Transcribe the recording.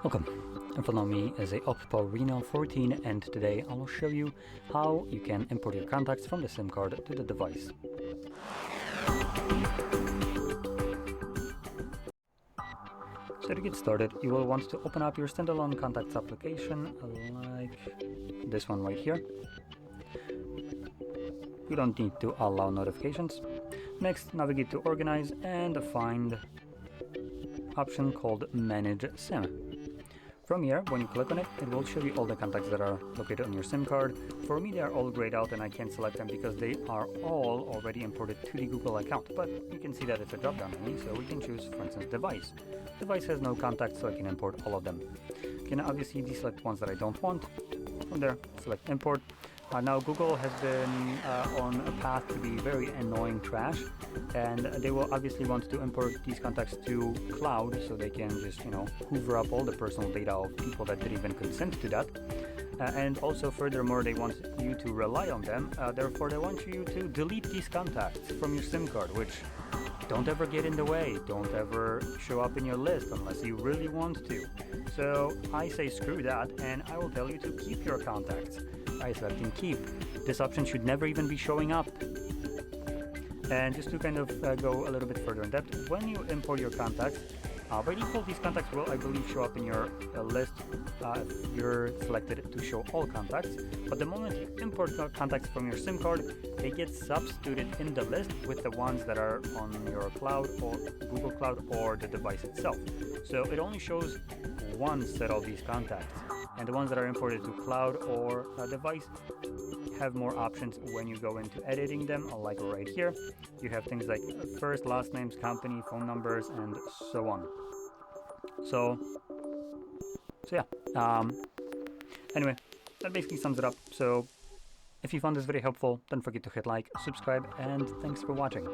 Welcome, and follow me as a OPPO Reno 14, and today I will show you how you can import your contacts from the SIM card to the device. So to get started, you will want to open up your standalone contacts application like this one right here. You don't need to allow notifications. Next, navigate to Organize and find option called Manage SIM. From here, when you click on it, it will show you all the contacts that are located on your SIM card. For me, they are all grayed out and I can't select them because they are all already imported to the Google account. But you can see that it's a drop-down menu, so we can choose, for instance, Device. Device has no contacts, so I can import all of them. You can obviously deselect ones that I don't want. From there, select Import. Now Google has been on a path to be very annoying trash, and they will obviously want to import these contacts to cloud so they can just, hoover up all the personal data of people that didn't even consent to that. And also furthermore, they want you to rely on them, therefore they want you to delete these contacts from your SIM card, which don't ever get in the way, don't ever show up in your list unless you really want to. So I say screw that, and I will tell you to keep your contacts. I select keep. This option should never even be showing up. And just to kind of go a little bit further in depth, when you import your contacts, by default these contacts will, I believe, show up in your list if you're selected to show all contacts. But the moment you import contacts from your SIM card, they get substituted in the list with the ones that are on your cloud or Google Cloud or the device itself. So it only shows one set of these contacts. And the ones that are imported to cloud or a device have more options when you go into editing them, like right here. You have things like first, last names, company, phone numbers, and so on. So yeah. Anyway, that basically sums it up. So if you found this very helpful, don't forget to hit like, subscribe, and thanks for watching.